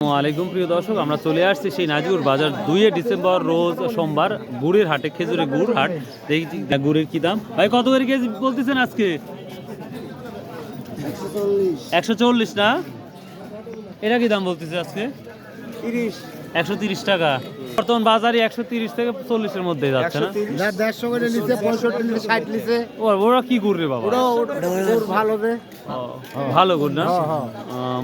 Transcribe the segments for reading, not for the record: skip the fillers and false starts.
আসসালামাইকুম প্রিয় দর্শক, আমরা চলে আসছি সেই নাজিপুর বাজার 2 ডিসেম্বর রোজ সোমবার গুড়ের হাটে, খেজুরে গুড় হাট। দেখি গুড়ের কি দাম। ভাই কত করে কেজি বলতেছেন আজকে? 140 না? এটা কি দাম বলতেছে আজকে? 130 টাকা। বর্তমান বাজারে 130 থেকে 40-এর মধ্যে যাচ্ছে না? 150 করে নিচে 65 নিচে 60 নিচে। ওরা কি গুড় রে বাবা? ভালো রে, ভালো গুড় না?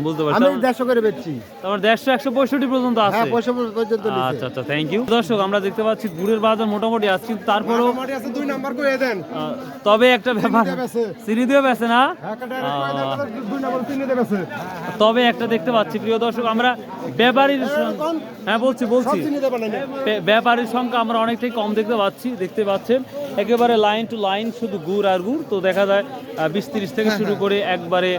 বুঝতে পারছি। আমি 150 করে বেচছি। তোমার 150 165 পর্যন্ত আছে? হ্যাঁ 65 পর্যন্ত নিচে। আচ্ছা আচ্ছা, থ্যাংক ইউ। দর্শক, আমরা দেখতে পাচ্ছি গুড়ের বাজার মোটামুটি আছে, কিন্তু তারপরেও মোটামুটি আছে 2 নাম্বার করে দেন। তবে একটা ব্যাপার, চিনি দিয়ে বেছে না? হ্যাঁ কাটা 2 নাম্বার চিনি দেবে আছে। তবে একটা দেখতে পাচ্ছি প্রিয় দর্শক, আমরা ব্যাপারীর হ্যাঁ বলছি চিনি দেবে না। ব্যাপারীর সংখ্যা আমরা অনেকটাই কম দেখতে পাচ্ছেন। একেবারে লাইন টু লাইন শুধু গুড় আর গুড়। তো দেখা যায় 20-30 থেকে শুরু করে একবারে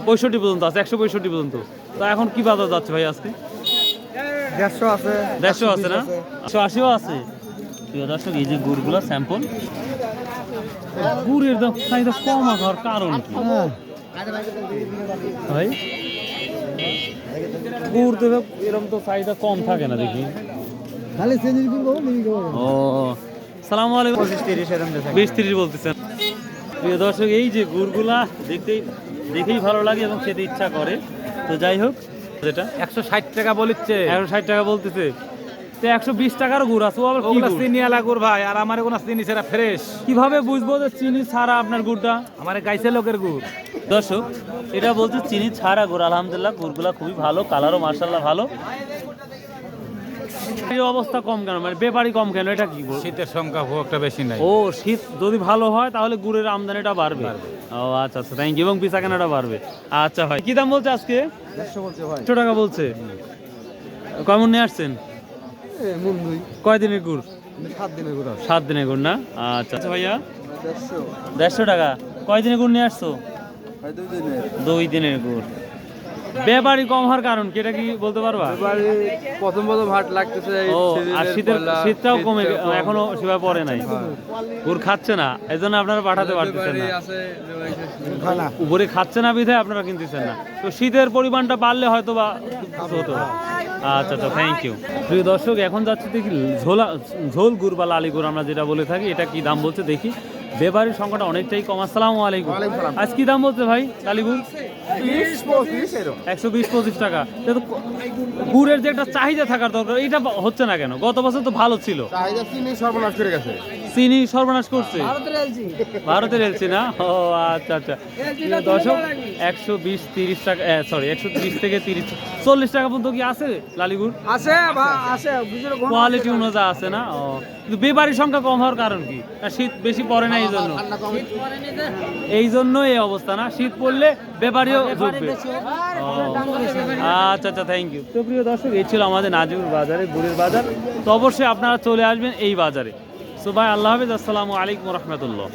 65 পর্যন্ত আছে, 165 পর্যন্ত। তো এখন কি বাজার যাচ্ছে ভাই আজকে? 150 আছে, 150 আছে না? 180ও আছে। প্রিয় দর্শক, এই যে গুড়গুলো স্যাম্পল, গুড়ের দাম চাহিদা কম হওয়ার কারণ কি ভাই? গুড় দেবে এরকম তো চাহিদা কম থাকে না দেখি। খালি চিনি কিনবো নিবি গো। ও সালামু আলাইকুম। 25-30 এরকম দেখায়। 20-30 বলতেছেন। প্রিয় দর্শক, এই যে গুড়গুলা দেখেই ভালো লাগে এবং খেতে ইচ্ছা করে। তো যাই হোক, যেটা 160 টাকা বলিচ্ছে। 160 টাকা বলতেছে, তো 120 টাকারও গুড় আছে। ও আবার কি গুড়? চিনি আলা গুড় ভাই, আর আমার কোনো চিনি ছাড়া ফ্রেশ। কিভাবে বুঝবো যে চিনি ছাড়া আপনার গুড়টা? আমার গাইছে লোকের গুড়। দর্শক, এটা বলছে চিনি ছাড়া গুড়। আলহামদুলিল্লাহ, গুড়গুলা খুবই ভালো, কালারও মাশাআল্লাহ ভালো। এই অবস্থা কম কেন, মানে ব্যাপারী কম কেন? এটা কি? শীতের সংখ্যা খুব একটা বেশি নাই। ও, শীত যদি ভালো হয় তাহলে গুড়ের আমদানিটা বাড়বে। ও আচ্ছা আচ্ছা, থ্যাংক ইউ। এবং পিসা কেনাটা বাড়বে। আচ্ছা ভাই, কি দাম বলছে আজকে? 150 বলছে ভাই। 100 টাকা বলছে। কেমন নিয়ে আসছেন? মন দুই কয়দিনের গুড়? 7 দিনের গুড়। 7 দিনের গুড় না? আচ্ছা আচ্ছা ভাইয়া, 150 টাকা। কয়দিনের গুড় নিয়ে আসছো? 2 দিনের গুড়। ব্যাপারী কম হওয়ার কারণ কি, এটা কি বলতে পারবা? প্রথম হাট লাগতেছে। ও, আর শীতটাও কমে এখনো সেভাবে পড়ে নাই, গুড় খাচ্ছে না, এই জন্য আপনারা পাঠাতে পারতেছেন না। উপরে খাচ্ছে না বিধায় আপনারা কিনতেছেন না। তো শীতের পরিমাণটা বাড়লে হয়তো বা কিছু হতো। আচ্ছা আচ্ছা, থ্যাংক ইউ। প্রিয় দর্শক, এখন যাচ্ছে দেখি ঝোল গুড় বা লালি গুড় আমরা যেটা বলে থাকি। এটা কি দাম বলছে দেখি। ব্যাপারীর সংখ্যাটা অনেকটাই কম। আসসালামু আলাইকুম। আজ কি দাম বলছে ভাই লালি গুড়? 120-25 টাকা। কিন্তু গুড়ের যে একটা চাহিদা থাকার দরকার, এটা হচ্ছে না কেন? গত বছর তো ভালো ছিল। চিনি সর্বনাশ করে গেছে। চিনি সর্বনাশ করছে ভারতের এলচি না? ও আচ্ছা আচ্ছা। দর্শক, 120-30 টাকা, সরি 130 থেকে 30-40 টাকা পর্যন্ত কি আছে লালিগুড়? আছে আছে, কোয়ালিটি অনুযায়ী আছে না? ও, কিন্তু ব্যাপারীর সংখ্যা কম হওয়ার কারণ কি? না শীত বেশি পড়ে না এই জন্য? এই জন্য এই অবস্থা না? শীত পড়লে ব্যাপারীও ঢুকবে। আচ্ছা আচ্ছা, থ্যাংক ইউ। তো প্রিয় দর্শক, এই ছিল আমাদের নাজিপুর বাজারে গুড়ের বাজার। তো অবশ্যই আপনারা চলে আসবেন এই বাজারে। সো ভাই, আল্লাহ হাফেজ, আসসালামু আলাইকুম রহমতুল্লাহ।